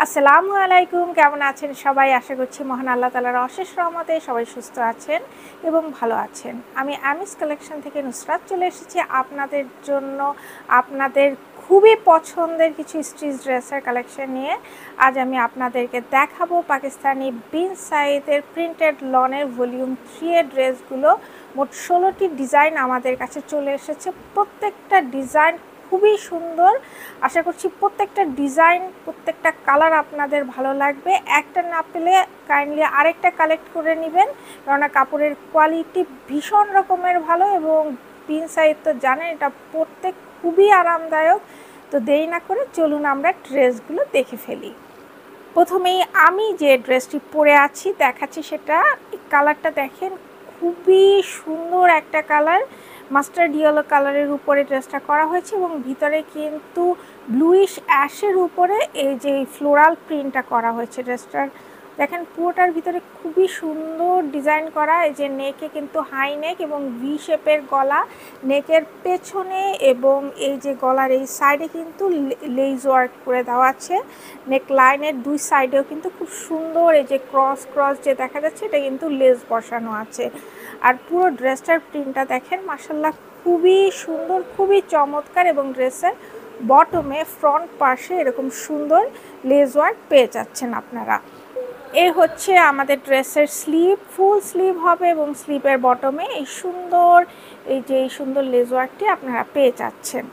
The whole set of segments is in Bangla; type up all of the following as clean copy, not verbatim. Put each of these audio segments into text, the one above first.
আসসালামু আলাইকুম, কেমন আছেন সবাই? আশা করছি মহান আল্লাহ তাআলার অশেষ রহমতে সবাই সুস্থ আছেন এবং ভালো আছেন। আমি আমিস কালেকশন থেকে নুসরাত চলে এসেছি আপনাদের জন্য আপনাদের খুবই পছন্দের কিছু স্টিচ ড্রেসের কালেকশন নিয়ে। আজ আমি আপনাদেরকে দেখাবো পাকিস্তানি বিন সাইদের প্রিন্টেড লনের ভলিউম 3 এর ড্রেসগুলো। মোট 16টি ডিজাইন আমাদের কাছে চলে এসেছে। প্রত্যেকটা ডিজাইন খুবই সুন্দর। আশা করছি প্রত্যেকটা ডিজাইন, প্রত্যেকটা কালার আপনাদের ভালো লাগবে। একটা না পেলে কাইন্ডলি আরেকটা কালেক্ট করে নেবেন, কেননা কাপড়ের কোয়ালিটি ভীষণ রকমের ভালো এবং পিন সাইজ তো জানেন এটা পরতে খুবই আরামদায়ক। তো দেরি না করে চলুন আমরা ড্রেসগুলো দেখে ফেলি। প্রথমেই আমি যে ড্রেসটি পরে আছি দেখাচ্ছি, সেটা কালারটা দেখেন, খুবই সুন্দর একটা কালার। মাস্টার্ড ইয়েলো কালারের উপরে ড্রেসটা করা হয়েছে এবং ভিতরে কিন্তু ব্লুইশ অ্যাশের উপরে এই যে ফ্লোরাল প্রিন্টটা করা হয়েছে। ড্রেসটার দেখেন পুরোটার ভিতরে খুবই সুন্দর ডিজাইন করা। এই যে নেকে কিন্তু হাই নেক এবং ভি শেপের গলা, নেকের পেছনে এবং এই যে গলার এই সাইডে কিন্তু লেজ ওয়ার্ক করে দেওয়া আছে। নেক লাইনের দুই সাইডেও কিন্তু খুব সুন্দর এই যে ক্রস যে দেখা যাচ্ছে, এটা কিন্তু লেস বসানো আছে। আর পুরো ড্রেসটার প্রিন্টটা দেখেন, মাশাআল্লাহ খুবই সুন্দর, খুবই চমৎকার। এবং ড্রেসের বটমে ফ্রন্ট পাশে এরকম সুন্দর লেস ওয়ার্ক পেয়ে যাচ্ছেন আপনারা। এ হচ্ছে আমাদের ড্রেসের স্লিভ, ফুল স্লিভ হবে এবং স্লিভের বটমে এই সুন্দর লেস ওয়ার্কটি আপনারা পেয়ে যাচ্ছেন।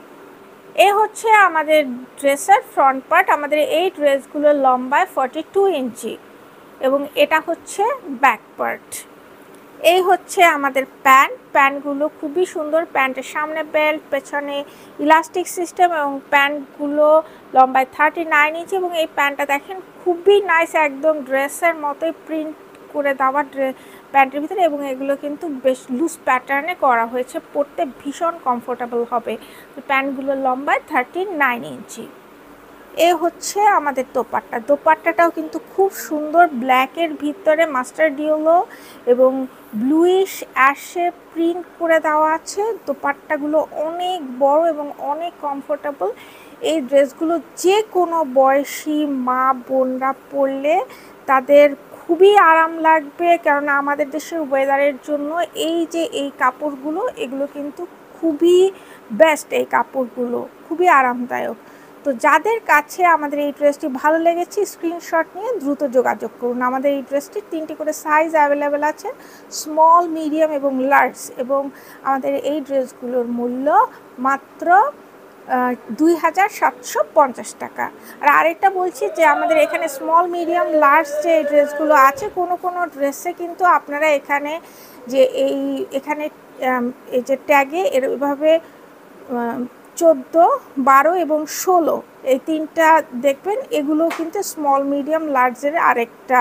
এ হচ্ছে আমাদের ড্রেসের ফ্রন্ট পার্ট। আমাদের এই ড্রেসগুলোর লম্বায় 42 ইঞ্চি এবং এটা হচ্ছে ব্যাক পার্ট। এই হচ্ছে আমাদের প্যান্টগুলো খুবই সুন্দর। প্যান্টের সামনে বেল্ট, পেছনে ইলাস্টিক সিস্টেম এবং প্যান্টগুলো লম্বায় 39 ইঞ্চি। এবং এই প্যান্টটা দেখেন খুবই নাইস, একদম ড্রেসের মতোই প্রিন্ট করে দেওয়া প্যান্টের ভিতরে। এবং এগুলো কিন্তু বেশ লুজ প্যাটার্নে করা হয়েছে, পরতে ভীষণ কমফোর্টেবল হবে। প্যান্টগুলো লম্বায় 39 ইঞ্চি। এ হচ্ছে আমাদের দোপাট্টাটাও কিন্তু খুব সুন্দর, ব্ল্যাকের ভিতরে মাস্টার্ড ইয়েলো এবং ব্লুইশ অ্যাশে প্রিন্ট করে দেওয়া আছে। দোপাট্টাগুলো অনেক বড় এবং অনেক কমফোর্টেবল। এই ড্রেসগুলো যে কোনো বয়সী মা বোনরা পরলে তাদের খুবই আরাম লাগবে, কেননা আমাদের দেশের ওয়েদারের জন্য এই কাপড়গুলো এগুলো কিন্তু খুবই বেস্ট। এই কাপড়গুলো খুবই আরামদায়ক। তো যাদের কাছে আমাদের এই ড্রেসটি ভালো লেগেছে স্ক্রিনশট নিয়ে দ্রুত যোগাযোগ করুন। আমাদের এই ড্রেসটির 3টি করে সাইজ অ্যাভেলেবেল আছে, স্মল, মিডিয়াম এবং লার্জ। এবং আমাদের এই ড্রেসগুলোর মূল্য মাত্র 2750 টাকা। আর আরেকটা বলছি যে আমাদের এখানে স্মল, মিডিয়াম, লার্জ যে ড্রেসগুলো আছে, কোনো ড্রেসে কিন্তু আপনারা এখানে যে এখানে এই যে ট্যাগে এভাবে 14, 12 এবং 16 এই 3টা দেখবেন, এগুলো কিন্তু স্মল, মিডিয়াম, লার্জের আরেকটা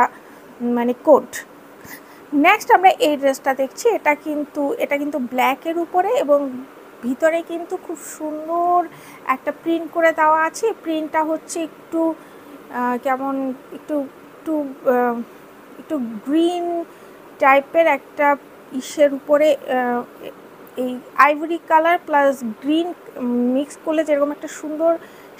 কোড। নেক্সট আমরা এই ড্রেসটা দেখছি। এটা কিন্তু ব্ল্যাকের উপরে এবং ভিতরে কিন্তু খুব সুন্দর একটা প্রিন্ট করে দেওয়া আছে। প্রিন্টটা হচ্ছে একটু কেমন একটু একটু গ্রিন টাইপের একটা ইসের উপরে এই ivory colour plus green mix করলে যেরকম একটা সুন্দর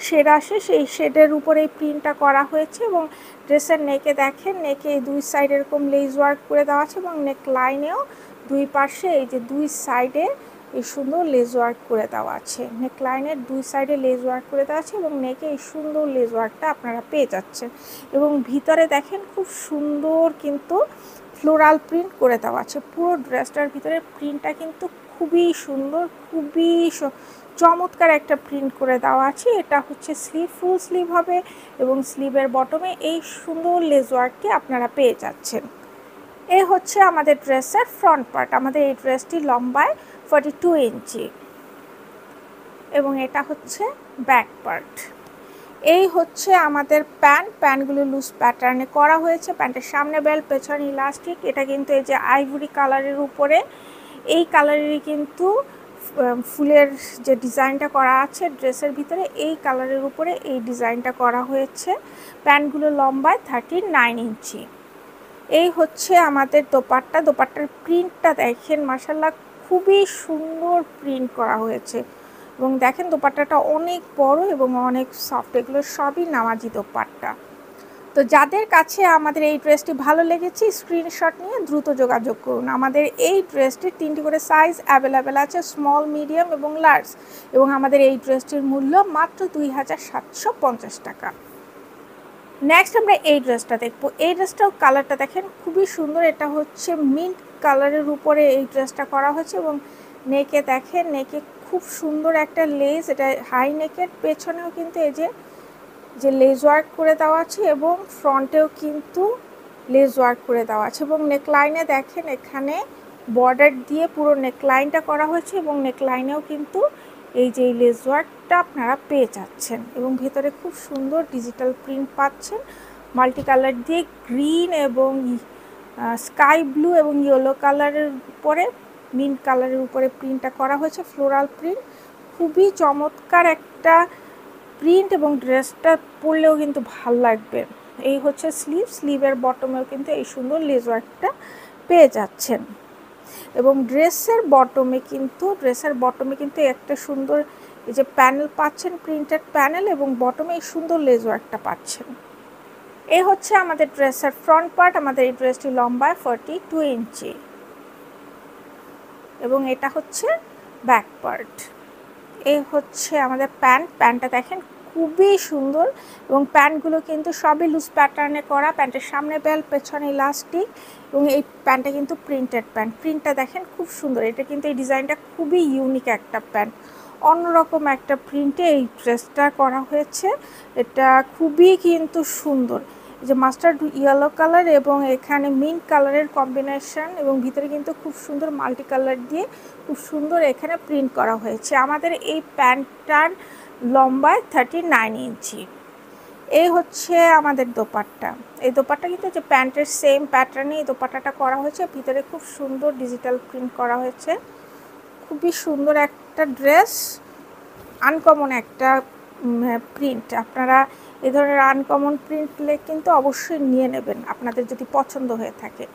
শেড আসে, সেই শেডের উপরে এই প্রিন্টটা করা হয়েছে। এবং ড্রেসের নেকে দেখেন, নেকে দুই সাইড এরকম লেস ওয়ার্ক করে দেওয়া আছে এবং নেক লাইনেও দুই পাশে এই যে দুই সাইডে এই সুন্দর লেস ওয়ার্ক করে দেওয়া আছে। নেক লাইনের দুই সাইডে লেস ওয়ার্ক করে দেওয়া আছে এবং নেকে এই সুন্দর লেস ওয়ার্কটা আপনারা পেয়ে যাচ্ছেন। এবং ভিতরে দেখেন খুব সুন্দর কিন্তু ফ্লোরাল প্রিন্ট করে দেওয়া আছে। পুরো ড্রেসটার ভিতরে প্রিন্টটা কিন্তু খুবই সুন্দর, খুবই চমৎকার একটা প্রিন্ট করে দেওয়া আছে। এটা হচ্ছে স্লিভ, ফুল স্লিভ হবে এবং স্লিভের বটমে এই সুন্দর লেস ওয়ার্কটি আপনারা পেয়ে যাচ্ছেন। এই হচ্ছে আমাদের ড্রেসের ফ্রন্ট পার্ট। আমাদের এই ড্রেসটি লম্বায় 42 ইঞ্চি এবং এটা হচ্ছে ব্যাক পার্ট। এই হচ্ছে আমাদের প্যান্টগুলো লুজ প্যাটার্নে করা হয়েছে। প্যান্টের সামনে বেল্ট, পেছনে ইলাস্টিক। এটা কিন্তু এই যে আইভরি কালারের উপরে এই কালারেরই কিন্তু ফুলের যে ডিজাইনটা করা আছে ড্রেসের ভিতরে, এই কালারের উপরে এই ডিজাইনটা করা হয়েছে। প্যান্টগুলো লম্বায় 39 ইঞ্চি। এই হচ্ছে আমাদের দোপাট্টার প্রিন্টটা দেখেন, মাশাআল্লাহ খুবই সুন্দর প্রিন্ট করা হয়েছে। এবং দেখেন দোপাট্টাটা অনেক বড় এবং অনেক সফট, এগুলো সবই নামাজি দোপাট্টা। তো যাদের কাছে আমাদের এই ড্রেসটি ভালো লেগেছে স্ক্রিনশট নিয়ে দ্রুত যোগাযোগ করুন। আমাদের এই ড্রেসটির 3টি করে সাইজ অ্যাভেলেবেল আছে, স্মল, মিডিয়াম এবং লার্জ, এবং আমাদের এই ড্রেসটির মূল্য মাত্র 2750 টাকা। নেক্সট আমরা এই ড্রেসটা দেখব। এই ড্রেসটাও কালারটা দেখেন খুবই সুন্দর। এটা হচ্ছে মিন্ট কালারের উপরে এই ড্রেসটা করা হয়েছে এবং নেকে দেখেন, নেকে খুব সুন্দর একটা লেস, এটা হাই নেকের, পেছনেও কিন্তু এই যে লেস ওয়ার্ক করে দেওয়া আছে এবং ফ্রন্টেও কিন্তু লেস ওয়ার্ক করে দেওয়া আছে এবং নেকলাইনে দেখেন এখানে বর্ডার দিয়ে পুরো নেকলাইনটা করা হয়েছে এবং নেকলাইনেও কিন্তু এই যে লেস ওয়ার্কটা আপনারা পেয়ে যাচ্ছেন এবং ভেতরে খুব সুন্দর ডিজিটাল প্রিন্ট পাচ্ছেন মাল্টি কালার দিয়ে, গ্রিন এবং স্কাই ব্লু এবং ইয়েলো কালারের উপরে, মিন্ট কালারের উপরে প্রিন্টটা করা হয়েছে, ফ্লোরাল প্রিন্ট। খুবই চমৎকার একটা প্রিন্ট এবং ড্রেসটা পরলেও কিন্তু ভাল লাগবে। এই হচ্ছে স্লিভের বটমেও কিন্তু এই সুন্দর লেস ওয়ার্কটা পেয়ে যাচ্ছেন এবং ড্রেসের বটমে কিন্তু একটা সুন্দর এই যে প্যানেল পাচ্ছেন, প্রিন্টেড প্যানেল, এবং বটমে এই সুন্দর লেস ওয়ার্কটা পাচ্ছেন। এই হচ্ছে আমাদের ড্রেসের ফ্রন্ট পার্ট। আমাদের এই ড্রেসটি লম্বায় 42 ইঞ্চি এবং এটা হচ্ছে ব্যাক পার্ট। এই হচ্ছে আমাদের প্যান্টটা দেখেন খুবই সুন্দর এবং প্যান্টগুলো কিন্তু সবই লুজ প্যাটার্নে করা। প্যান্টের সামনে বেল্ট, পেছনে ইলাস্টিক এবং এই প্যান্টটা কিন্তু প্রিন্টেড প্যান্ট। প্রিন্টটা দেখেন খুব সুন্দর। এটা কিন্তু এই ডিজাইনটা খুবই ইউনিক একটা প্যান্ট, অন্যরকম একটা প্রিন্টে এই ড্রেসটা করা হয়েছে। এটা খুবই কিন্তু সুন্দর, যে মাস্টার্ড ইয়েলো কালার এবং এখানে মিন্ট কালারের কম্বিনেশন এবং ভিতরে কিন্তু খুব সুন্দর মাল্টি কালার দিয়ে খুব সুন্দর এখানে প্রিন্ট করা হয়েছে। আমাদের এই প্যান্টটার লম্বায় 39 ইঞ্চি। এই হচ্ছে আমাদের দোপাট্টা। এই দোপাট্টা কিন্তু যে প্যান্টের সেম প্যাটার্নে এই দোপাট্টাটা করা হয়েছে, ভিতরে খুব সুন্দর ডিজিটাল প্রিন্ট করা হয়েছে। খুবই সুন্দর একটা ড্রেস, আনকমন একটা প্রিন্ট। আপনারা এই ধরনের আনকমন প্রিন্ট পেলে কিন্তু অবশ্যই নিয়ে নেবেন আপনাদের যদি পছন্দ হয়ে থাকে।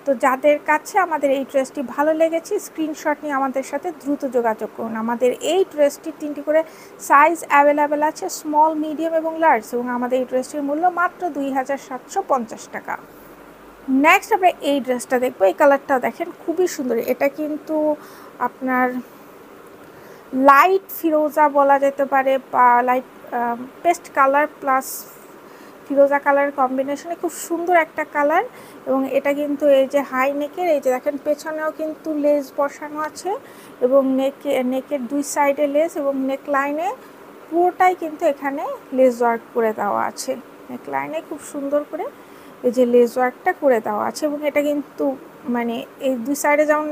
তো যাদের কাছে আমাদের এই ড্রেসটি ভালো লেগেছে স্ক্রিনশট নিয়ে আমাদের সাথে দ্রুত যোগাযোগ করুন। আমাদের এই ড্রেসটির 3টি করে সাইজ অ্যাভেলেবেল আছে, স্মল, মিডিয়াম এবং লার্জ, এবং আমাদের এই ড্রেসটির মূল্য মাত্র 2750 টাকা। নেক্সট আমরা এই ড্রেসটা দেখবো। এই কালারটা দেখেন খুবই সুন্দর। এটা কিন্তু আপনার লাইট ফিরোজা বলা যেতে পারে বা লাইট পেস্ট কালার প্লাস ফিরোজা কালার কম্বিনেশনে খুব সুন্দর একটা কালার এবং এটা কিন্তু এই যে হাই নেকের, এই যে দেখেন পেছনেও কিন্তু লেস বসানো আছে এবং নেকের দুই সাইডে লেস এবং নেকলাইনে পুরোটাই কিন্তু এখানে লেস ওয়ার্ক করে দেওয়া আছে। নেকলাইনে খুব সুন্দর করে এই যে লেস ওয়ার্কটা করে দেওয়া আছে এবং এটা কিন্তু মানে এই দুই সাইডে যেমন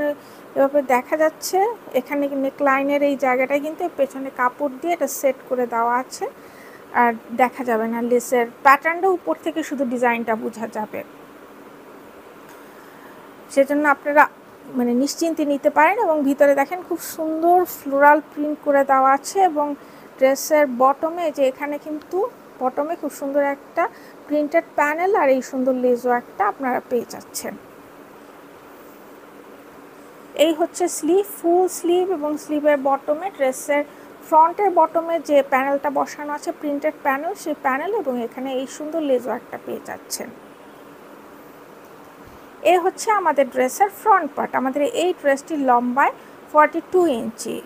এভাবে দেখা যাচ্ছে, এখানে নেকলাইনের এই জায়গাটায় কিন্তু পেছনে কাপড় দিয়ে এটা সেট করে দেওয়া আছে, আর দেখা যাবে না লেসের প্যাটার্নটা, উপর থেকে শুধু ডিজাইনটা বোঝা যাবে। সেজন্য আপনারা মানে নিশ্চিন্তে নিতে পারেন এবং ভিতরে দেখেন খুব সুন্দর ফ্লোরাল প্রিন্ট করে দেওয়া আছে এবং ড্রেসের বটমে যে এখানে কিন্তু বটমে খুব সুন্দর একটা প্রিন্টেড প্যানেল আর এই সুন্দর লেস ওয়ার্কটা আপনারা পেয়ে যাচ্ছেন। এই হচ্ছে স্লিভ, ফুল স্লিভ এবং স্লিভের বটমে ড্রেসের ফ্রন্টের বটমে যে প্যানেলটা বসানো আছে প্রিন্টেড প্যানেল, সেই প্যানেল এবং এখানে এই সুন্দর লেস ওয়ার্কটা পেয়ে যাচ্ছেন। এই হচ্ছে আমাদের ড্রেসের ফ্রন্ট পার্ট। আমাদের এই ড্রেসটির লম্বায় 42 ইঞ্চি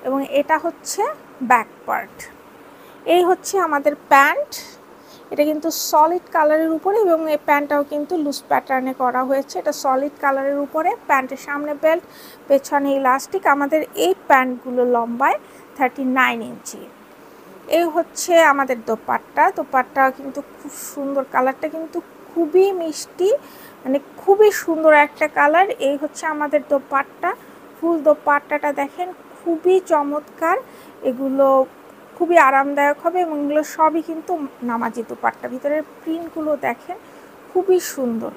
এবং এটা হচ্ছে ব্যাক পার্ট। এই হচ্ছে আমাদের প্যান্ট। এটা কিন্তু সলিড কালারের উপরে এবং এই প্যান্টটাও কিন্তু লুজ প্যাটার্নে করা হয়েছে। এটা সলিড কালারের উপরে, প্যান্টের সামনে বেল্ট, পেছনে ইলাস্টিক। আমাদের এই প্যান্টগুলো লম্বায় 39 ইঞ্চি। এই হচ্ছে আমাদের দোপাট্টা কিন্তু খুব সুন্দর, কালারটা কিন্তু খুবই মিষ্টি, মানে খুবই সুন্দর একটা কালার। এই হচ্ছে আমাদের দোপাট্টা। ফুল দোপাট্টাটা দেখেন খুবই চমৎকার, এগুলো খুবই আরামদায়ক হবে এবং এগুলো সবই কিন্তু নামাজি দোপাট্টা। ভিতরের প্রিন্টগুলো দেখেন খুবই সুন্দর,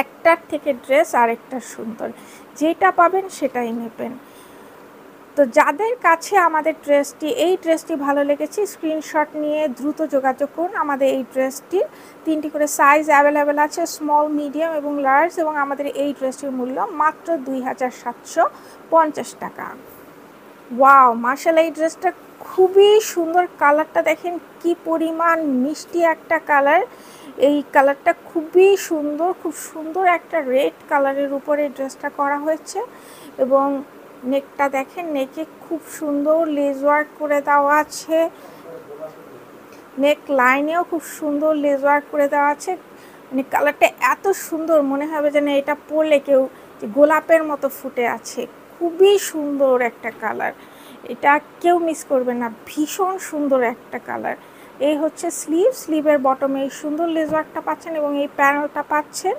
একটার থেকে ড্রেস আরেকটা সুন্দর, যেটা পাবেন সেটাই নেবেন। তো যাদের কাছে আমাদের এই ড্রেসটি ভালো লেগেছে স্ক্রিনশট নিয়ে দ্রুত যোগাযোগ করুন। আমাদের এই ড্রেসটির 3টি করে সাইজ অ্যাভেলেবেল আছে, স্মল, মিডিয়াম এবং লার্জ, এবং আমাদের এই ড্রেসটির মূল্য মাত্র 2750 টাকা। ওয়াও, মাশাআল্লাহ, এই ড্রেসটা খুবই সুন্দর কালারটা দেখেন কি পরিমাণ মিষ্টি একটা কালার। এই কালারটা খুবই সুন্দর, খুব সুন্দর একটা রেড কালারের উপরে ড্রেসটা করা হয়েছে। এবং নেকটা দেখেন, নেকে খুব সুন্দর লেস ওয়ার্ক করে দেওয়া আছে, নেক লাইনেও খুব সুন্দর লেস ওয়ার্ক করে দেওয়া আছে। মানে কালারটা এত সুন্দর, মনে হবে যেন এটা পরলে কেউ গোলাপের মতো ফুটে আছে। খুবই সুন্দর একটা কালার, এটা কেউ মিস করবে না, ভীষণ সুন্দর একটা কালার। এই হচ্ছে স্লিভের বটমে এই সুন্দর লেস ওয়ার্কটা পাচ্ছেন এবং এই প্যানেলটা পাচ্ছেন,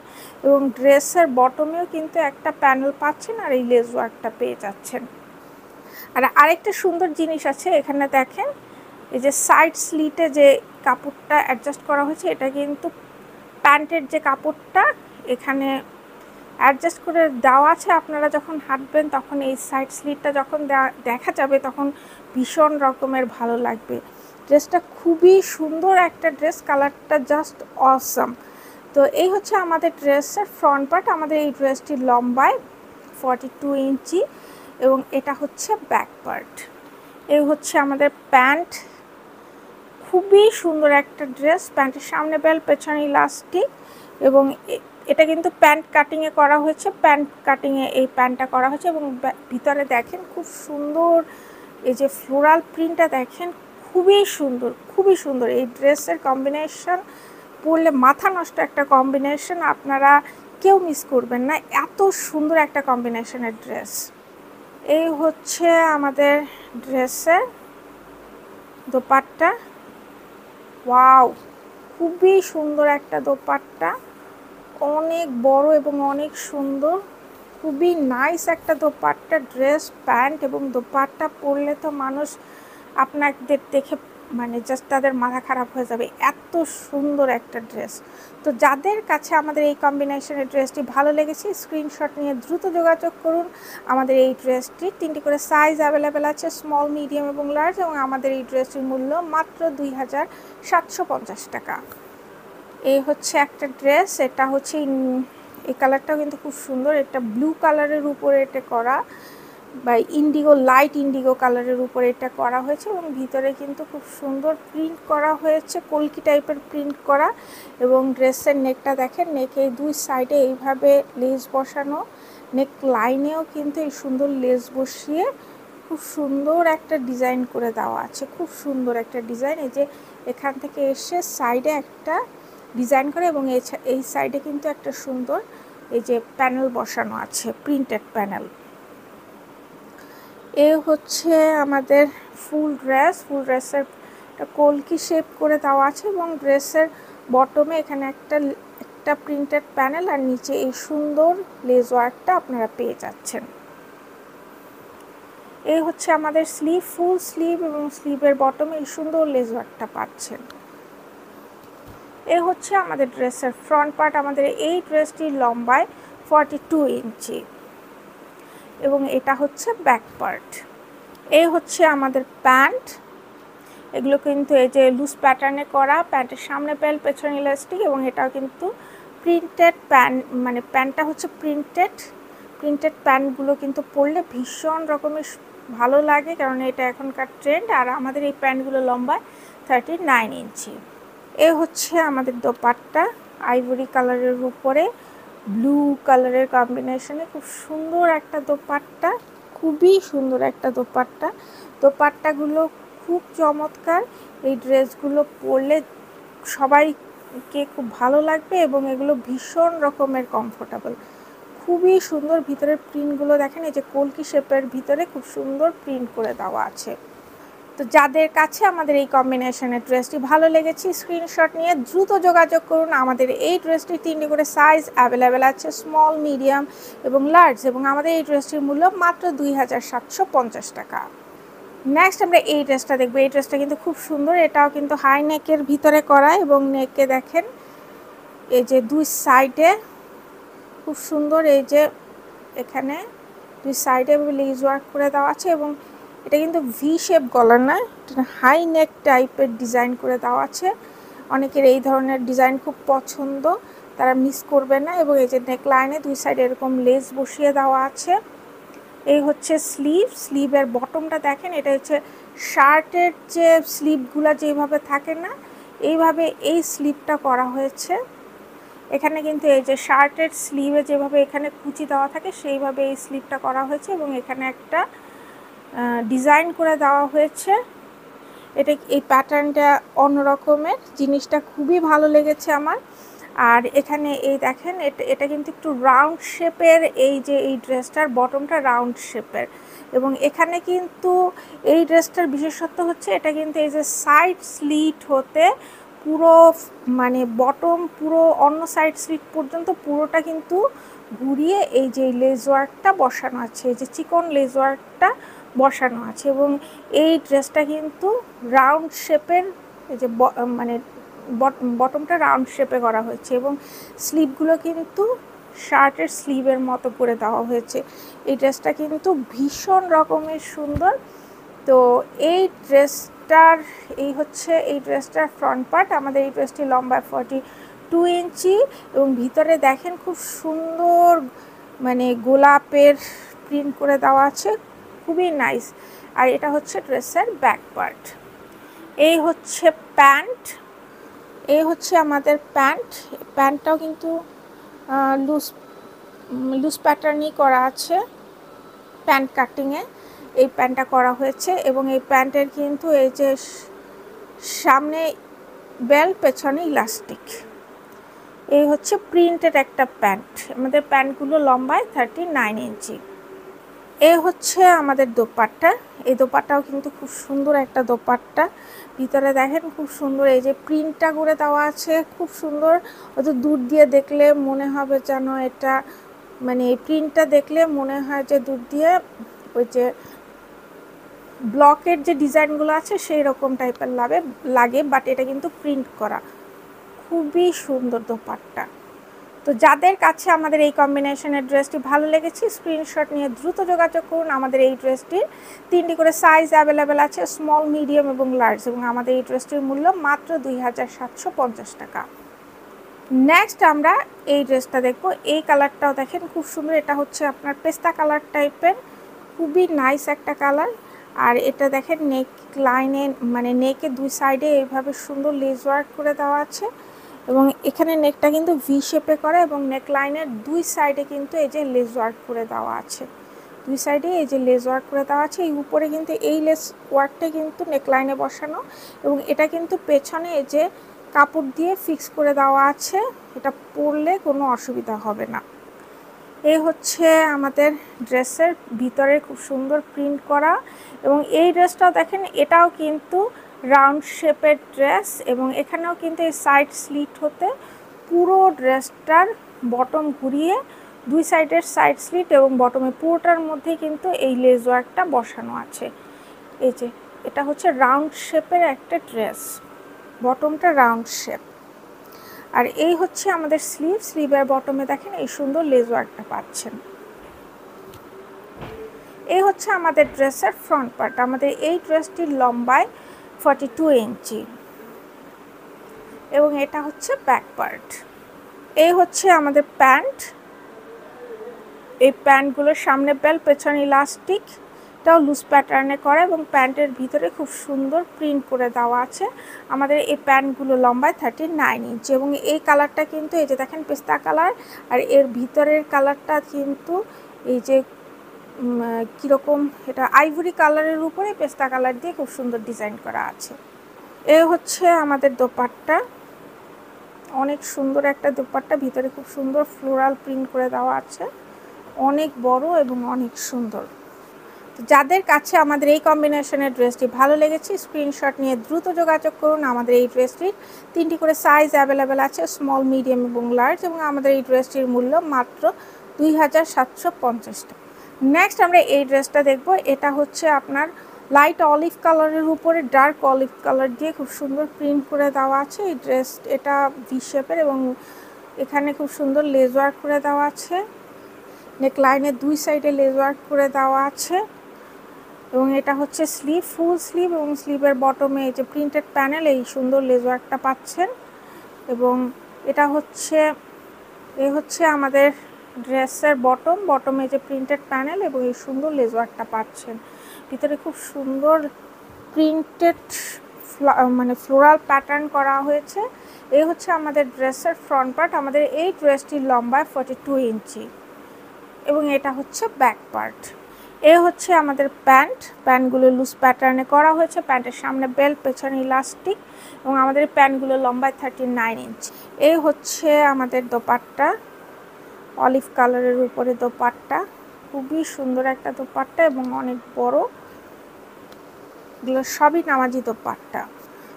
এবং ড্রেসের বটমেও কিন্তু একটা প্যানেল পাচ্ছেন আর এই লেস ওয়ার্কটা পেয়ে যাচ্ছেন। আর আরেকটা সুন্দর জিনিস আছে এখানে দেখেন, এই যে সাইড স্লিটে যে কাপড়টা অ্যাডজাস্ট করা হয়েছে, এটা কিন্তু প্যান্টের যে কাপড়টা এখানে অ্যাডজাস্ট করে দেওয়া আছে। আপনারা যখন হাঁটবেন তখন এই সাইড স্লিটটা যখন দেখা যাবে তখন ভীষণ রকমের ভালো লাগবে। ড্রেসটা খুবই সুন্দর একটা ড্রেস, কালারটা জাস্ট অসাম। তো এই হচ্ছে আমাদের ড্রেসের ফ্রন্ট পার্ট। আমাদের এই ড্রেসটির লম্বায় 42 ইঞ্চি এবং এটা হচ্ছে ব্যাক পার্ট। এই হচ্ছে আমাদের প্যান্ট, খুবই সুন্দর একটা ড্রেস। প্যান্টের সামনে বেল্ট, পেছনে ইলাস্টিক, এবং এটা কিন্তু প্যান্ট কাটিংয়ে করা হয়েছে, প্যান্ট কাটিংয়ে এই প্যান্টটা করা হয়েছে। এবং ভিতরে দেখেন খুব সুন্দর এই যে ফ্লোরাল প্রিন্টটা দেখেন, খুবই সুন্দর, খুবই সুন্দর। এই ড্রেসের কম্বিনেশন পরলে মাথা নষ্ট একটা কম্বিনেশন, আপনারা কেউ মিস করবেন না, এত সুন্দর একটা কম্বিনেশনের ড্রেস। এই হচ্ছে আমাদের ড্রেসের দোপাট্টা। ওয়াও, খুবই সুন্দর একটা দোপাট্টা, অনেক বড় এবং অনেক সুন্দর, খুবই নাইস একটা দোপাট্টা। ড্রেস, প্যান্ট এবং দোপাট্টা পরলে তো মানুষ আপনাদের দেখে মানে জাস্ট তাদের মাথা খারাপ হয়ে যাবে, এত সুন্দর একটা ড্রেস। তো যাদের কাছে আমাদের এই কম্বিনেশনের ড্রেসটি ভালো লেগেছে স্ক্রিনশট নিয়ে দ্রুত যোগাযোগ করুন। আমাদের এই ড্রেসটি 3টি করে সাইজ অ্যাভেলেবেল আছে, স্মল, মিডিয়াম এবং লার্জ, এবং আমাদের এই ড্রেসটির মূল্য মাত্র 2750 টাকা। এই হচ্ছে একটা ড্রেস, এটা হচ্ছে এই কালারটাও কিন্তু খুব সুন্দর, এটা ব্লু কালারের উপরে এটা করা, বা ইন্ডিগো, লাইট ইন্ডিগো কালারের উপরে এটা করা হয়েছে, এবং ভিতরে কিন্তু খুব সুন্দর প্রিন্ট করা হয়েছে, কলকি টাইপের প্রিন্ট করা। এবং ড্রেসের নেকটা দেখেন, নেকে দুই সাইডে এইভাবে লেস বসানো, নেক লাইনেও কিন্তু এই সুন্দর লেস বসিয়ে খুব সুন্দর একটা ডিজাইন করে দেওয়া আছে, খুব সুন্দর একটা ডিজাইন। এই যে এখান থেকে এসে সাইডে একটা ডিজাইন করে, এবং এই সাইডে কিন্তু একটা সুন্দর এই যে প্যানেল বসানো আছে, প্রিন্টেড প্যানেল। এ হচ্ছে আমাদের ফুল ড্রেসের কলকি শেপ করে দেওয়া আছে, এবং ড্রেসের বটমে এখানে একটা প্রিন্টেড প্যানেল, আর নিচে এই সুন্দর লেস ওয়ার্কটা আপনারা পেয়ে যাচ্ছেন। এই হচ্ছে আমাদের স্লিভ, ফুল স্লিভ, এবং স্লিভের বটমে এই সুন্দর লেস ওয়ার্কটা পাচ্ছেন। এ হচ্ছে আমাদের ড্রেসের ফ্রন্ট পার্ট। আমাদের এই ড্রেসটির লম্বায় 42 ইঞ্চি এবং এটা হচ্ছে ব্যাক পার্ট। এই হচ্ছে আমাদের প্যান্ট, এগুলো কিন্তু এই যে লুজ প্যাটার্নে করা, প্যান্টের সামনে বেল্ট, পেছনে ইলাস্টিক, এবং এটাও কিন্তু প্রিন্টেড প্যান্ট, মানে প্যান্টটা হচ্ছে প্রিন্টেড প্যান্টগুলো কিন্তু পরলে ভীষণ রকমের ভালো লাগে, কারণ এটা এখনকার ট্রেন্ড। আর আমাদের এই প্যান্টগুলো লম্বায় 39 ইঞ্চি। এ হচ্ছে আমাদের দোপাট্টা, আইভরি কালারের উপরে ব্লু কালারের কম্বিনেশনে খুব সুন্দর একটা দোপাট্টা, খুবই সুন্দর একটা দোপাট্টা। দোপাট্টাগুলো খুব চমৎকার, এই ড্রেসগুলো পরলে সবাইকে খুব ভালো লাগবে, এবং এগুলো ভীষণ রকমের কমফোর্টেবল, খুবই সুন্দর। ভিতরের প্রিন্টগুলো দেখেন, এই যে কলকি শেপের ভিতরে খুব সুন্দর প্রিন্ট করে দেওয়া আছে। তো যাদের কাছে আমাদের এই কম্বিনেশনের ড্রেসটি ভালো লেগেছে স্ক্রিনশট নিয়ে দ্রুত যোগাযোগ করুন। আমাদের এই ড্রেসটি 3টি করে সাইজ অ্যাভেলেবেল আছে, স্মল, মিডিয়াম এবং লার্জ, এবং আমাদের এই ড্রেসটির মূল্য মাত্র 2750 টাকা। নেক্সট আমরা এই ড্রেসটা দেখবো। এই ড্রেসটা কিন্তু খুব সুন্দর, এটাও কিন্তু হাই নেকের ভিতরে করা, এবং নেকে দেখেন এই যে দুই সাইডে খুব সুন্দর, এই যে এখানে দুই সাইডে লেস ওয়ার্ক করে দেওয়া আছে, এবং এটা কিন্তু ভি শেপ গলা না, এটা হাই নেক টাইপের ডিজাইন করে দেওয়া আছে। অনেকের এই ধরনের ডিজাইন খুব পছন্দ, তারা মিস করবে না। এবং এই যে নেক লাইনে দুই সাইডে এরকম লেস বসিয়ে দেওয়া আছে। এই হচ্ছে স্লিভের বটমটা দেখেন, এটা হচ্ছে শার্টের যে স্লিভগুলো যেভাবে থাকে না, এইভাবে এই স্লিভটা করা হয়েছে। এখানে কিন্তু এই যে শার্টের স্লিভে যেভাবে এখানে কুচি দেওয়া থাকে সেইভাবে এই স্লিভটা করা হয়েছে এবং এখানে একটা ডিজাইন করে দেওয়া হয়েছে। এটা এই প্যাটার্নটা অন্যরকমের, জিনিসটা খুবই ভালো লেগেছে আমার। আর এখানে এই দেখেন এটা কিন্তু একটু রাউন্ড শেপের, এই যে এই ড্রেসটার বটমটা রাউন্ড শেপের এবং এখানে কিন্তু এই ড্রেসটার বিশেষত্ব হচ্ছে এটা কিন্তু এই যে সাইড স্লিট হতে পুরো মানে বটম পুরো অন্য সাইড স্লিট পর্যন্ত পুরোটা কিন্তু ঘুরিয়ে এই যে লেস ওয়ার্কটা বসানো আছে, এই যে চিকন লেস ওয়ার্কটা বসানো আছে এবং এই ড্রেসটা কিন্তু রাউন্ড শেপের, এই যে মানে বটমটা রাউন্ড শেপে করা হয়েছে এবং স্লিভগুলো কিন্তু শার্টের স্লিভের মতো করে দেওয়া হয়েছে। এই ড্রেসটা কিন্তু ভীষণ রকমের সুন্দর। তো এই ড্রেসটার এই হচ্ছে এই ড্রেসটার ফ্রন্ট পার্ট। আমাদের এই ড্রেসটি লম্বা 42 ইঞ্চি এবং ভিতরে দেখেন খুব সুন্দর মানে গোলাপের প্রিন্ট করে দেওয়া আছে, খুবই নাইস। আর এটা হচ্ছে ড্রেসের ব্যাক পার্ট। এই হচ্ছে প্যান্ট, এই হচ্ছে আমাদের প্যান্ট। প্যান্টটাও কিন্তু লুজ প্যাটার্নই করা আছে, প্যান্ট কাটিংয়ে এই প্যান্টটা করা হয়েছে এবং এই প্যান্টের কিন্তু এই যে সামনে বেল্ট, পেছনে ইলাস্টিক। এই হচ্ছে প্রিন্টেড একটা প্যান্ট। আমাদের প্যান্টগুলো লম্বায় 39 ইঞ্চি। এই হচ্ছে আমাদের দোপাট্টা। এই দোপাট্টাও কিন্তু খুব সুন্দর একটা দোপাট্টা। ভিতরে দেখেন খুব সুন্দর এই যে প্রিন্টটা করে দেওয়া আছে, খুব সুন্দর। হয়তো দূর দিয়ে দেখলে মনে হবে যেন এটা মানে এই প্রিন্টটা দেখলে মনে হয় যে দূর দিয়ে ওই যে ব্লকের যে ডিজাইনগুলো আছে সেই রকম টাইপের লাগে, বাট এটা কিন্তু প্রিন্ট করা, খুবই সুন্দর দোপাট্টা। তো যাদের কাছে আমাদের এই কম্বিনেশনের ড্রেসটি ভালো লেগেছে স্ক্রিনশট নিয়ে দ্রুত যোগাযোগ করুন। আমাদের এই ড্রেসটির 3টি করে সাইজ অ্যাভেলেবেল আছে, স্মল, মিডিয়াম এবং লার্জ, এবং আমাদের এই ড্রেসটির মূল্য মাত্র 2750 টাকা। নেক্সট আমরা এই ড্রেসটা দেখব। এই কালারটাও দেখেন খুব সুন্দর। এটা হচ্ছে আপনার পেস্তা কালার টাইপের, খুবই নাইস একটা কালার। আর এটা দেখেন নেক লাইনে মানে নেকের দুই সাইডে এইভাবে সুন্দর লেস ওয়ার্ক করে দেওয়া আছে এবং এখানে নেকটা কিন্তু ভি শেপে করা এবং নেক লাইনের দুই সাইডে কিন্তু এই যে লেস ওয়ার্ক করে দেওয়া আছে, দুই সাইডে এই যে লেস ওয়ার্ক করে দেওয়া আছে। এই উপরে কিন্তু এই লেস ওয়ার্কটা কিন্তু নেক লাইনে বসানো এবং এটা কিন্তু পেছনে এই যে কাপড় দিয়ে ফিক্স করে দেওয়া আছে, এটা পরলে কোনো অসুবিধা হবে না। এই হচ্ছে আমাদের ড্রেসের ভিতরে খুব সুন্দর প্রিন্ট করা এবং এই ড্রেসটাও দেখেন এটাও কিন্তু রাউন্ড শেপের ড্রেস এবং এখানেও কিন্তু এই সাইড স্লিট হতে পুরো ড্রেসটার বটম ঘুরিয়ে দুই সাইডের সাইড স্লিট এবং বটমে পুরোটার মধ্যেই কিন্তু এই লেস ওয়ার্কটা বসানো আছে। এই যে এটা হচ্ছে রাউন্ড শেপের একটা ড্রেস, বটমটা রাউন্ড শেপ। আর এই হচ্ছে আমাদের স্লিভের বটমে দেখেন এই সুন্দর লেস ওয়ার্কটা পাচ্ছেন। এই হচ্ছে আমাদের ড্রেসের ফ্রন্ট পার্ট। আমাদের এই ড্রেসটির লম্বায় 42 ইঞ্চি এবং এটা হচ্ছে ব্যাক পার্ট। এই হচ্ছে আমাদের প্যান্ট। এই প্যান্টগুলোর সামনে বেল্ট, পেছনে ইলাস্টিক, এটাও লুজ প্যাটার্নে করা এবং প্যান্টের ভিতরে খুব সুন্দর প্রিন্ট করে দেওয়া আছে। আমাদের এই প্যান্টগুলো লম্বায় 39 ইঞ্চি এবং এই কালারটা কিন্তু এই যে দেখেন পেস্তা কালার, আর এর ভিতরের কালারটা কিন্তু এই যে কীরকম এটা আইভরি কালারের উপরে পেস্তা কালার দিয়ে খুব সুন্দর ডিজাইন করা আছে। এ হচ্ছে আমাদের দোপাট্টা, অনেক সুন্দর একটা দোপাট্টা, ভিতরে খুব সুন্দর ফ্লোরাল প্রিন্ট করে দেওয়া আছে, অনেক বড় এবং অনেক সুন্দর। যাদের কাছে আমাদের এই কম্বিনেশনের ড্রেসটি ভালো লেগেছে স্ক্রিনশট নিয়ে দ্রুত যোগাযোগ করুন। আমাদের এই ড্রেসটির 3টি করে সাইজ অ্যাভেলেবেল আছে, স্মল, মিডিয়াম এবং লার্জ, এবং আমাদের এই ড্রেসটির মূল্য মাত্র 2750 টাকা। নেক্সট আমরা এই ড্রেসটা দেখব। এটা হচ্ছে আপনার লাইট অলিভ কালারের উপরে ডার্ক অলিভ কালার দিয়ে খুব সুন্দর প্রিন্ট করে দেওয়া আছে। এই ড্রেস এটা ভি শেপের এবং এখানে খুব সুন্দর লেস ওয়ার্ক করে দেওয়া আছে, নেক লাইনের দুই সাইডে লেস ওয়ার্ক করে দেওয়া আছে এবং এটা হচ্ছে স্লিভ, ফুল স্লিভ এবং স্লিভের বটমে এই যে প্রিন্টেড প্যানেল এই সুন্দর লেস ওয়ার্কটা পাচ্ছেন এবং এটা হচ্ছে এই হচ্ছে আমাদের ড্রেসের বটমে যে প্রিন্টেড প্যানেল এবং এই সুন্দর লেস ওয়ার্কটা পাচ্ছেন। ভিতরে খুব সুন্দর প্রিন্টেড মানে ফ্লোরাল প্যাটার্ন করা হয়েছে। এই হচ্ছে আমাদের ড্রেসের ফ্রন্ট পার্ট। আমাদের এই ড্রেসটির লম্বায় 42 ইঞ্চি এবং এটা হচ্ছে ব্যাক পার্ট। এ হচ্ছে আমাদের প্যান্টগুলো লুজ প্যাটার্নে করা হয়েছে। প্যান্টের সামনে বেল্ট, পেছনে ইলাস্টিক এবং আমাদের প্যান্টগুলো লম্বায় 39 ইঞ্চি। এই হচ্ছে আমাদের দোপাট্টা, অলিভ কালারের উপরে দোপাট্টা, খুবই সুন্দর একটা দোপাট্টা এবং অনেক বড়। এগুলো সবই নামাজি দোপাট্টা।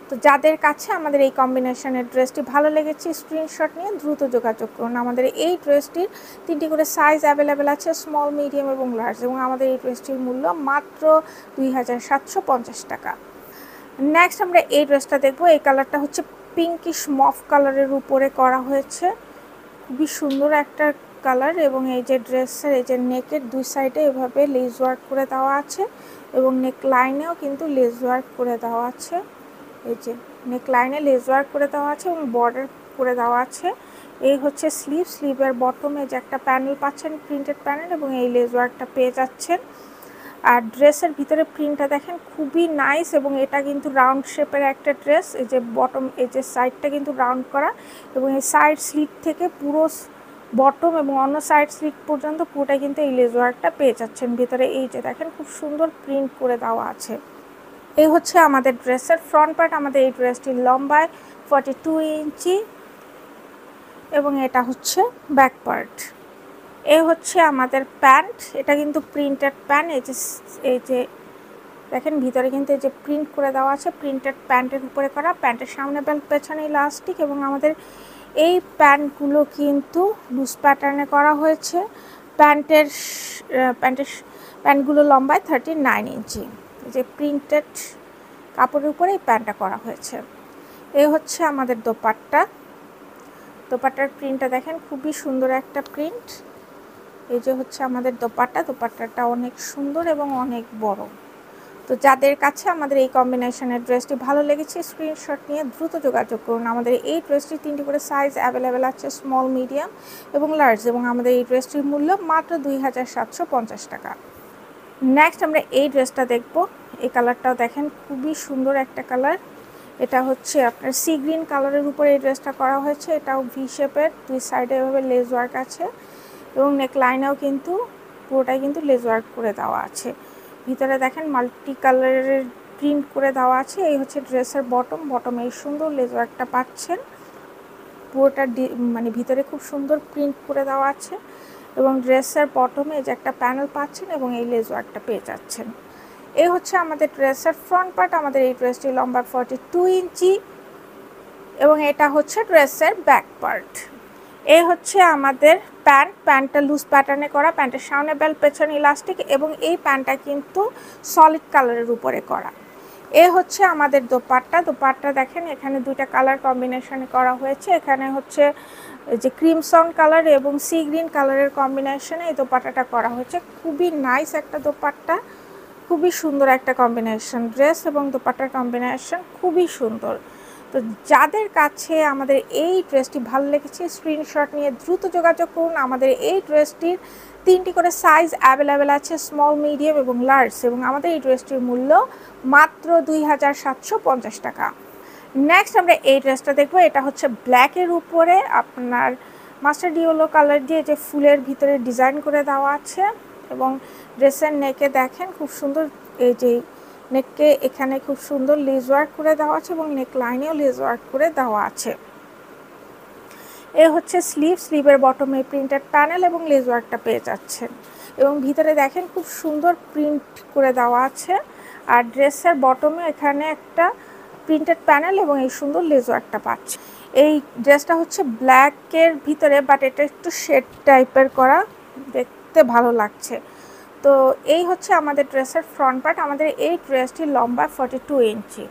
তো যাদের কাছে আমাদের এই কম্বিনেশনের ড্রেসটি ভালো লেগেছে স্ক্রিনশট নিয়ে দ্রুত যোগাযোগ করুন। আমাদের এই ড্রেসটির 3টি করে সাইজ অ্যাভেলেবেল আছে, স্মল, মিডিয়াম এবং লার্জ, এবং আমাদের এই ড্রেসটির মূল্য মাত্র 2750 টাকা। নেক্সট আমরা এই ড্রেসটা দেখবো। এই কালারটা হচ্ছে পিঙ্কিশ মফ কালারের উপরে করা হয়েছে, খুবই সুন্দর একটা কালার। এবং এই যে ড্রেসের এই যে নেকের দুই সাইডে এভাবে লেস ওয়ার্ক করে দেওয়া আছে এবং নেক লাইনেও কিন্তু লেস ওয়ার্ক করে দেওয়া আছে। এই যে নেক লাইনে লেস ওয়ার্ক করে দেওয়া আছে এবং বর্ডার করে দেওয়া আছে। এই হচ্ছে স্লিভের বটমে যে একটা প্যানেল পাচ্ছেন, প্রিন্টেড প্যানেল, এবং এই লেস ওয়ার্কটা পেয়ে যাচ্ছেন। আর ড্রেসের ভিতরে প্রিন্টটা দেখেন খুবই নাইস, এবং এটা কিন্তু রাউন্ড শেপের একটা ড্রেস। এই যে বটম, এই যে সাইডটা কিন্তু রাউন্ড করা, এবং এই সাইড স্লিট থেকে পুরো বটম এবং অন্য সাইড স্লিট পর্যন্ত পুরোটা কিন্তু এই লেস ওয়ার্কটা পেয়ে যাচ্ছেন ভিতরে। এই যে দেখেন খুব সুন্দর প্রিন্ট করে দেওয়া আছে। এই হচ্ছে আমাদের ড্রেসের ফ্রন্ট পার্ট। আমাদের এই ড্রেসটির লম্বায় 42 ইঞ্চি এবং এটা হচ্ছে ব্যাক পার্ট। এই হচ্ছে আমাদের প্যান্ট, এটা কিন্তু প্রিন্টেড প্যান্ট। এই যে দেখেন ভিতরে কিন্তু এই যে প্রিন্ট করে দেওয়া আছে, প্রিন্টেড প্যান্টের উপরে করা। প্যান্টের সামনে বেল্ট, পেছনে ইলাস্টিক, এবং আমাদের এই প্যান্টগুলো কিন্তু লুজ প্যাটার্নে করা হয়েছে। প্যান্টগুলো লম্বায় 39 ইঞ্চি। এই যে প্রিন্টেড কাপড়ের উপরে এই প্যান্টটা করা হয়েছে। এই হচ্ছে আমাদের দোপাট্টার প্রিন্টটা দেখেন খুবই সুন্দর একটা প্রিন্ট। এই যে হচ্ছে আমাদের দোপাট্টাটা অনেক সুন্দর এবং অনেক বড়। তো যাদের কাছে আমাদের এই কম্বিনেশনের ড্রেসটি ভালো লেগেছে স্ক্রিনশট নিয়ে দ্রুত যোগাযোগ করুন। আমাদের এই ড্রেসটির 3টি করে সাইজ অ্যাভেলেবেল আছে, স্মল, মিডিয়াম এবং লার্জ, এবং আমাদের এই ড্রেসটির মূল্য মাত্র 2750 টাকা। নেক্সট আমরা এই ড্রেসটা দেখব। এই কালারটাও দেখেন খুবই সুন্দর একটা কালার। এটা হচ্ছে আপনার সি গ্রিন কালারের উপরে এই ড্রেসটা করা হয়েছে। এটাও ভি শেপের, দুই সাইডে এভাবে লেস ওয়ার্ক আছে এবং নেক লাইনেও কিন্তু পুরোটাই কিন্তু লেস ওয়ার্ক করে দেওয়া আছে। ভিতরে দেখেন মাল্টি কালারের প্রিন্ট করে দেওয়া আছে। এই হচ্ছে ড্রেসের বটম এই সুন্দর লেস ওয়ার্কটা পাচ্ছেন। পুরোটা মানে ভিতরে খুব সুন্দর প্রিন্ট করে দেওয়া আছে, এবং ড্রেসের বটমে যে একটা প্যানেল পাচ্ছেন এবং এই লেস ওয়ার্কটা পেয়ে যাচ্ছেন। এই হচ্ছে আমাদের ড্রেসের ফ্রন্ট পার্ট। আমাদের এই ড্রেসটি লম্বা 42 ইঞ্চি এবং এটা হচ্ছে ড্রেসের ব্যাক পার্ট। এই হচ্ছে আমাদের প্যান্টটা লুজ প্যাটার্নে করা। প্যান্টের সামনে বেল্ট, পেছনে ইলাস্টিক, এবং এই প্যান্টটা কিন্তু সলিড কালারের উপরে করা। এ হচ্ছে আমাদের দোপাট্টা দেখেন এখানে দুইটা কালার কম্বিনেশনে করা হয়েছে। এখানে হচ্ছে যে ক্রিমসন কালার এবং সি গ্রিন কালারের কম্বিনেশনে এই দোপাট্টাটা করা হয়েছে। খুবই নাইস একটা দোপাট্টা, খুবই সুন্দর একটা কম্বিনেশন। ড্রেস এবং দোপাট্টার কম্বিনেশন খুবই সুন্দর। তো যাদের কাছে আমাদের এই ড্রেসটি ভালো লেগেছে স্ক্রিনশট নিয়ে দ্রুত যোগাযোগ করুন। আমাদের এই ড্রেসটির 3টি করে সাইজ অ্যাভেলেবেল আছে, স্মল, মিডিয়াম এবং লার্জ, এবং আমাদের এই ড্রেসটির মূল্য মাত্র 2750 টাকা। নেক্সট আমরা এই ড্রেসটা দেখবো। এটা হচ্ছে ব্ল্যাকের উপরে আপনার মাস্টার্ড ইয়েলো কালার দিয়ে যে ফুলের ভিতরে ডিজাইন করে দেওয়া আছে, এবং ড্রেসের নেকে দেখেন খুব সুন্দর, এই যে নেককে এখানে খুব সুন্দর লেস ওয়ার্ক করে দেওয়া আছে এবং নেক লাইনেও লেস ওয়ার্ক করে দেওয়া আছে। এ হচ্ছে স্লিভের বটমে প্রিন্টেড প্যানেল এবং লেস ওয়ার্কটা পেয়ে যাচ্ছেন, এবং ভিতরে দেখেন খুব সুন্দর প্রিন্ট করে দেওয়া আছে। আর ড্রেসের বটমে এখানে একটা প্রিন্টেড প্যানেল এবং এই সুন্দর লেস ওয়ার্কটা পাচ্ছে। এই ড্রেসটা হচ্ছে ব্ল্যাকের ভিতরে, বাট এটা একটু শেড টাইপের করা, দেখতে ভালো লাগছে। তো এই হচ্ছে আমাদের ড্রেসের ফ্রন্ট পার্ট। আমাদের এই ড্রেসটির লম্বা 42 ইঞ্চি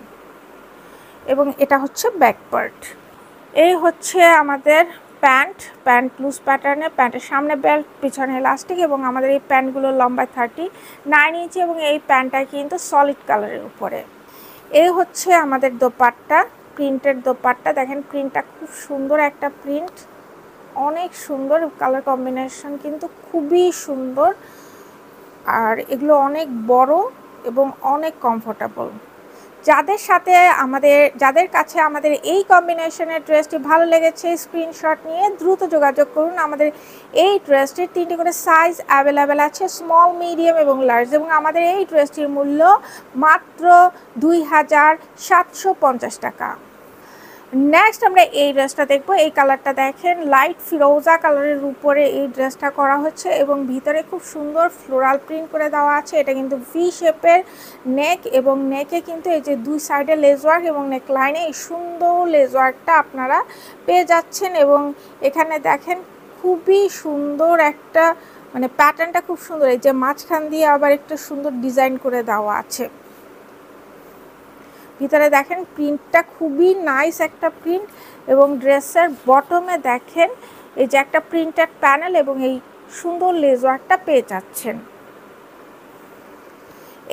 এবং এটা হচ্ছে ব্যাক পার্ট। এই হচ্ছে আমাদের প্যান্ট লুজ প্যাটার্নে, প্যান্টের সামনে বেল্ট, পিছনে ইলাস্টিক, এবং আমাদের এই প্যান্টগুলোর লম্বা 39 ইঞ্চি এবং এই প্যান্টটা কিন্তু সলিড কালারের উপরে। এই হচ্ছে আমাদের দোপাট্টা, প্রিন্টেড দোপাট্টা। দেখেন প্রিন্টটা খুব সুন্দর একটা প্রিন্ট, অনেক সুন্দর কালার কম্বিনেশন কিন্তু খুবই সুন্দর। আর এগুলো অনেক বড় এবং অনেক কমফোর্টেবল। যাদের কাছে আমাদের এই কম্বিনেশনের ড্রেসটি ভালো লেগেছে স্ক্রিনশট নিয়ে দ্রুত যোগাযোগ করুন। আমাদের এই ড্রেসটির 3টি করে সাইজ অ্যাভেলেবেল আছে, স্মল, মিডিয়াম এবং লার্জ, এবং আমাদের এই ড্রেসটির মূল্য মাত্র 2750 টাকা। নেক্সট আমরা এই ড্রেসটা দেখব। এই কালারটা দেখেন, লাইট ফিরোজা কালারের উপরে এই ড্রেসটা করা হচ্ছে এবং ভিতরে খুব সুন্দর ফ্লোরাল প্রিন্ট করে দেওয়া আছে। এটা কিন্তু ভি শেপের নেক, এবং নেকে কিন্তু এই যে দুই সাইডে লেস ওয়ার্ক এবং নেক লাইনে এই সুন্দর লেস ওয়ার্কটা আপনারা পেয়ে যাচ্ছেন। এবং এখানে দেখেন খুবই সুন্দর একটা মানে প্যাটার্নটা খুব সুন্দর, এই যে মাঝখান দিয়ে আবার একটা সুন্দর ডিজাইন করে দেওয়া আছে। ভিতরে দেখেন প্রিন্টটা খুবই নাইস একটা প্রিন্ট, এবং ড্রেসের বটমে দেখেন এই যে একটা প্রিন্টেড প্যানেল এবং এই সুন্দর লেস ওয়ার্কটা পেয়ে যাচ্ছেন।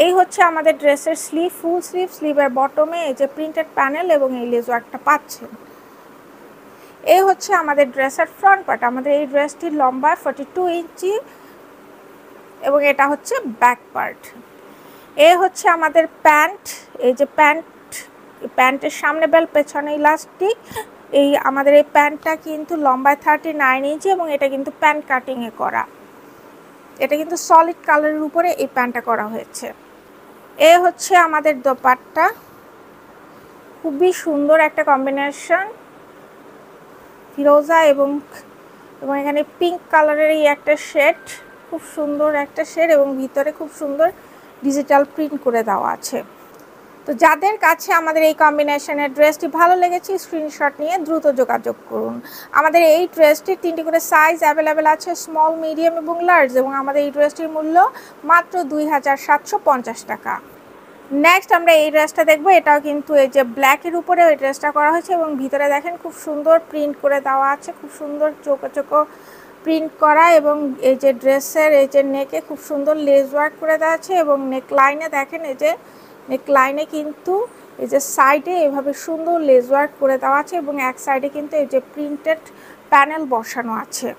এই হচ্ছে আমাদের ড্রেসের স্লিভ, ফুল স্লিভ, স্লিভের বটমে এই যে প্রিন্টেড প্যানেল এবং এই লেস ওয়ার্কটা পাচ্ছেন। এই হচ্ছে আমাদের ড্রেসের ফ্রন্ট পার্ট। আমাদের এই ড্রেসটির লম্বা 42 ইঞ্চি এবং এটা হচ্ছে ব্যাক পার্ট। এ হচ্ছে আমাদের প্যান্ট, এই যে প্যান্টের সামনে বেল্ট, পেছনে ইলাস্টিক। এই আমাদের এই প্যান্টটা কিন্তু লম্বায় 39 ইঞ্চি এবং এটা কিন্তু প্যান্ট কাটিংয়ে করা। এটা কিন্তু সলিড কালারের উপরে এই প্যান্টটা করা হয়েছে। এ হচ্ছে আমাদের দোপাট্টা, খুবই সুন্দর একটা কম্বিনেশন, ফিরোজা এবং এখানে পিঙ্ক কালারের এই একটা শেড, খুব সুন্দর একটা শেড, এবং ভিতরে খুব সুন্দর ডিজিটাল প্রিন্ট করে দেওয়া আছে। তো যাদের কাছে আমাদের এই কম্বিনেশনের ড্রেসটি ভালো লেগেছে স্ক্রিনশট নিয়ে দ্রুত যোগাযোগ করুন। আমাদের এই ড্রেসটির 3টি করে সাইজ অ্যাভেলেবেল আছে, স্মল, মিডিয়াম এবং লার্জ, এবং আমাদের এই ড্রেসটির মূল্য মাত্র 2750 টাকা। নেক্সট আমরা এই ড্রেসটা দেখব। এটাও কিন্তু এই যে ব্ল্যাকের উপরে ওই ড্রেসটা করা হয়েছে এবং ভিতরে দেখেন খুব সুন্দর প্রিন্ট করে দেওয়া আছে, খুব সুন্দর চোখো চোখো প্রিন্ট করা, এবং এই যে ড্রেসের এই যে নেকে খুব সুন্দর লেস ওয়ার্ক করে দেওয়া আছে, এবং নেক লাইনে দেখেন এই যে নেক লাইনে কিন্তু এই যে সাইডে এভাবে সুন্দর লেস ওয়ার্ক করে দেওয়া আছে, এবং এক সাইডে কিন্তু এই যে প্রিন্টেড প্যানেল বসানো আছে।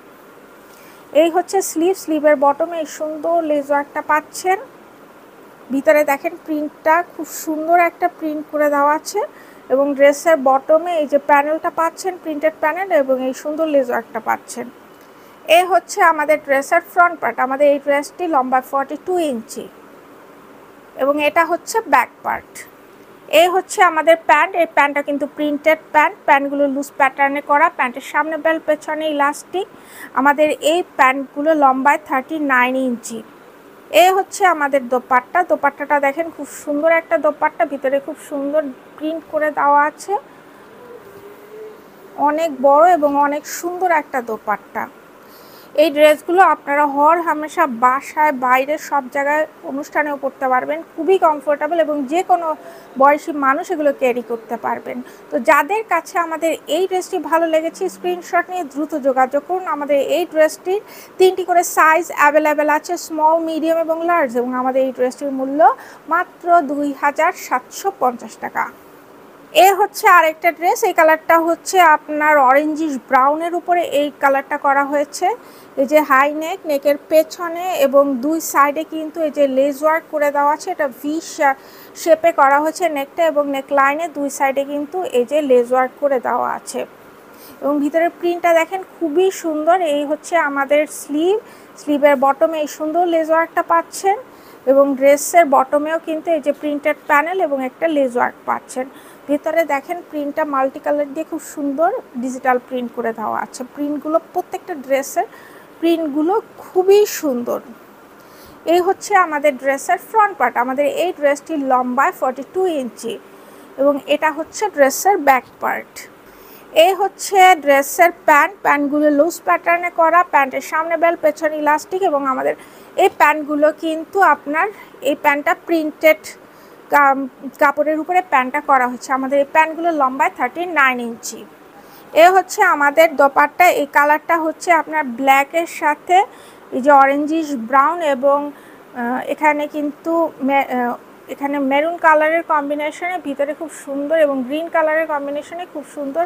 এই হচ্ছে স্লিভ, স্লিভের বটমে এই সুন্দর লেস ওয়ার্কটা পাচ্ছেন। ভিতরে দেখেন প্রিন্টটা খুব সুন্দর একটা প্রিন্ট করে দেওয়া আছে, এবং ড্রেসের বটমে এই যে প্যানেলটা পাচ্ছেন, প্রিন্টেড প্যানেল, এবং এই সুন্দর লেস ওয়ার্কটা পাচ্ছেন। এই হচ্ছে আমাদের ড্রেসের ফ্রন্ট পার্ট। আমাদের এই ড্রেসটি লম্বা 42 ইঞ্চি এবং এটা হচ্ছে ব্যাক পার্ট। এই হচ্ছে আমাদের প্যান্ট। এই প্যান্টটা কিন্তু প্রিন্টেড প্যান্ট, প্যান্টগুলো লুজ প্যাটার্নে করা, প্যান্টের সামনে বেল্ট, পেছনে ইলাস্টিক। আমাদের এই প্যান্টগুলো লম্বায় 39 ইঞ্চি। এই হচ্ছে আমাদের দোপাট্টা। দোপাট্টাটা দেখেন খুব সুন্দর একটা দোপাট্টা, ভিতরে খুব সুন্দর প্রিন্ট করে দেওয়া আছে, অনেক বড় এবং অনেক সুন্দর একটা দোপাট্টা। এই ড্রেসগুলো আপনারা হামেশা বাসায়, বাইরে সব জায়গায় অনুষ্ঠানেও পরতে পারবেন, খুবই কমফোর্টেবল, এবং যে কোনো বয়সী মানুষ এগুলো ক্যারি করতে পারবেন। তো যাদের কাছে আমাদের এই ড্রেসটি ভালো লেগেছে স্ক্রিনশট নিয়ে দ্রুত যোগাযোগ করুন। আমাদের এই ড্রেসটির 3টি করে সাইজ অ্যাভেলেবেল আছে, স্মল, মিডিয়াম এবং লার্জ, এবং আমাদের এই ড্রেসটির মূল্য মাত্র 2750 টাকা। এ হচ্ছে আরেকটা ড্রেস। এই কালারটা হচ্ছে আপনার অরেঞ্জিশ ব্রাউনের উপরে এই কালারটা করা হয়েছে। এই যে হাই নেক, নেকের পেছনে এবং দুই সাইডে কিন্তু এই যে লেস ওয়ার্ক করে দেওয়া আছে, এটা ভি শেপে করা হয়েছে নেকটা, এবং নেক লাইনে দুই সাইডে কিন্তু এই যে লেস ওয়ার্ক করে দেওয়া আছে, এবং ভিতরের প্রিন্টটা দেখেন খুবই সুন্দর। এই হচ্ছে আমাদের স্লিভ, স্লিভের বটমে এই সুন্দর লেস ওয়ার্কটা পাচ্ছেন, এবং ড্রেসের বটমেও কিন্তু এই যে প্রিন্টেড প্যানেল এবং একটা লেস ওয়ার্ক পাচ্ছেন। ভিতরে দেখেন প্রিন্টটা মাল্টি কালার দিয়ে খুব সুন্দর ডিজিটাল প্রিন্ট করে দেওয়া আছে। প্রিন্টগুলো প্রত্যেকটা ড্রেসের প্রিন্টগুলো খুবই সুন্দর। এই হচ্ছে আমাদের ড্রেসের ফ্রন্ট পার্ট। আমাদের এই ড্রেসটির লম্বায় 42 ইঞ্চি এবং এটা হচ্ছে ড্রেসের ব্যাক পার্ট। এই হচ্ছে ড্রেসের প্যান্ট, প্যান্টগুলো লুজ প্যাটার্নে করা, প্যান্টের সামনে বেল্ট, পেছনে ইলাস্টিক, এবং আমাদের এই প্যান্টগুলো কিন্তু আপনার এই প্যান্টটা প্রিন্টেড কাপড়ের উপরে প্যান্টটা করা হচ্ছে। আমাদের এই প্যান্টগুলো লম্বায় 39 ইঞ্চি। এ হচ্ছে আমাদের দোপাট্টা। এই কালারটা হচ্ছে আপনার ব্ল্যাকের সাথে এই যে অরেঞ্জিশ ব্রাউন, এবং এখানে কিন্তু এখানে মেরুন কালারের কম্বিনেশনে ভিতরে খুব সুন্দর, এবং গ্রিন কালারের কম্বিনেশনে খুব সুন্দর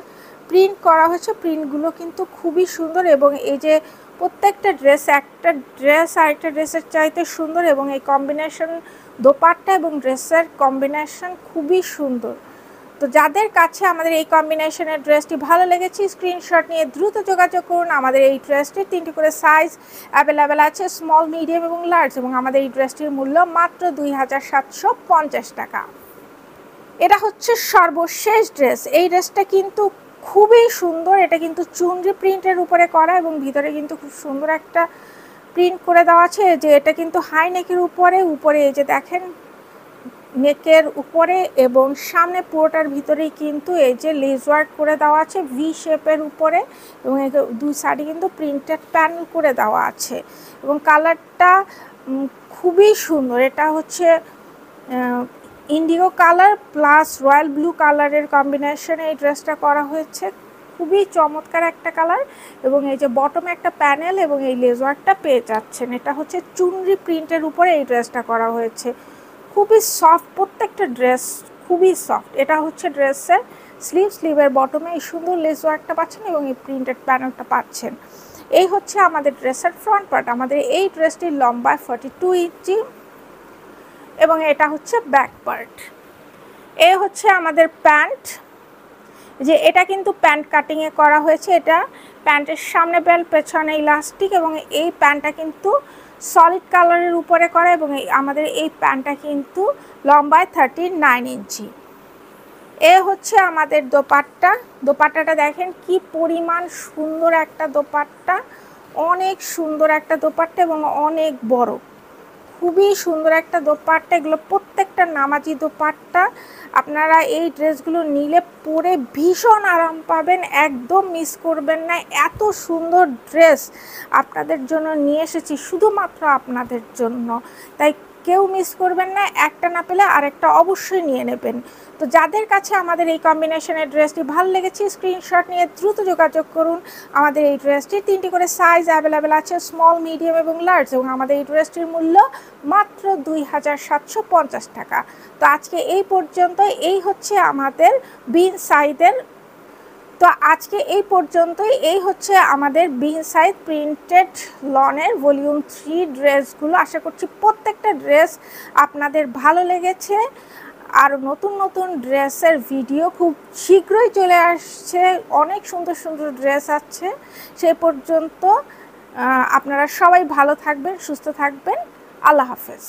প্রিন্ট করা হয়েছে। প্রিন্টগুলো কিন্তু খুবই সুন্দর, এবং এই যে প্রত্যেকটা ড্রেস একটা ড্রেস আরেকটা ড্রেসের চাইতে সুন্দর, এবং এই কম্বিনেশন দোপাট্টা এবং ড্রেসের কম্বিনেশন খুবই সুন্দর। তো যাদের কাছে আমাদের এই কম্বিনেশনের ড্রেসটি ভালো লেগেছে স্ক্রিনশট নিয়ে দ্রুত যোগাযোগ করুন। আমাদের এই ড্রেসটির 3টি করে সাইজ অ্যাভেলেবেল আছে, স্মল, মিডিয়াম এবং লার্জ, এবং আমাদের এই ড্রেসটির মূল্য মাত্র 2750 টাকা। এটা হচ্ছে সর্বশেষ ড্রেস। এই ড্রেসটা কিন্তু খুবই সুন্দর। এটা কিন্তু চুনরি প্রিন্টের উপরে করা এবং ভিতরে কিন্তু খুব সুন্দর একটা প্রিন্ট করে দেওয়া আছে। যে এটা কিন্তু হাই নেকের উপরে এই যে দেখেন নেকের উপরে এবং সামনে পুরোটার ভিতরেই কিন্তু এই যে লেস ওয়ার্ক করে দেওয়া আছে ভি শেপের উপরে, এবং দুই সাইডে কিন্তু প্রিন্টেড প্যানেল করে দেওয়া আছে এবং কালারটা খুবই সুন্দর। এটা হচ্ছে Indigo colour plus royal blue কালারের কম্বিনেশনে এই ড্রেসটা করা হয়েছে। খুবই চমৎকার একটা কালার, এবং এই যে বটমে একটা প্যানেল এবং এই লেস ওয়ার্কটা পেয়ে যাচ্ছেন। এটা হচ্ছে চুনরি প্রিন্টের উপরে এই ড্রেসটা করা হয়েছে। খুবই সফট, প্রত্যেকটা ড্রেস খুবই সফট। এটা হচ্ছে ড্রেসের স্লিভের বটমে এই সুন্দর লেস ওয়ার্কটা পাচ্ছেন এবং এই প্রিন্টেড প্যানেলটা পাচ্ছেন। এই হচ্ছে আমাদের ড্রেসের ফ্রন্ট পার্ট। আমাদের এই ড্রেসটির লম্বা 42 ইঞ্চি এবং এটা হচ্ছে ব্যাক পার্ট। এই হচ্ছে আমাদের প্যান্ট, যে এটা কিন্তু প্যান্ট কাটিংয়ে করা হয়েছে। এটা প্যান্টের সামনে বেল্ট, পেছনে ইলাস্টিক, এবং এই প্যান্টটা কিন্তু সলিড কালারের উপরে করা, এবং আমাদের এই প্যান্টটা কিন্তু লম্বায় 39 ইঞ্চি। এ হচ্ছে আমাদের দোপাট্টাটা দেখেন কি পরিমাণ সুন্দর একটা দোপাট্টা, অনেক সুন্দর একটা দোপাট্টা এবং অনেক বড়, খুবই সুন্দর একটা দোপাট্টা। এগুলো প্রত্যেকটা নামাজি দোপাট্টা। আপনারা এই ড্রেসগুলো নিলে পরে ভীষণ আরাম পাবেন, একদম মিস করবেন না। এত সুন্দর ড্রেস আপনাদের জন্য নিয়ে এসেছি, শুধুমাত্র আপনাদের জন্য, তাই কেউ মিস করবেন না। একটা না পেলে আরেকটা অবশ্যই নিয়ে নেবেন। তো যাদের কাছে আমাদের এই কম্বিনেশনের ড্রেসটি ভালো লেগেছে স্ক্রিনশট নিয়ে দ্রুত যোগাযোগ করুন। আমাদের এই ড্রেসটির 3টি করে সাইজ অ্যাভেলেবেল আছে, স্মল, মিডিয়াম এবং লার্জ, এবং আমাদের এই ড্রেসটির মূল্য মাত্র 2750 টাকা। তো আজকে এই পর্যন্ত। এই হচ্ছে আমাদের বিন সাইদের এই হচ্ছে আমাদের বিন সাইড প্রিন্টেড লনের ভলিউম 3 ড্রেসগুলো। আশা করছি প্রত্যেকটা ড্রেস আপনাদের ভালো লেগেছে। আর নতুন নতুন ড্রেসের ভিডিও খুব শীঘ্রই চলে আসছে, অনেক সুন্দর সুন্দর ড্রেস আছে। সেই পর্যন্ত আপনারা সবাই ভালো থাকবেন, সুস্থ থাকবেন। আল্লাহ হাফেজ।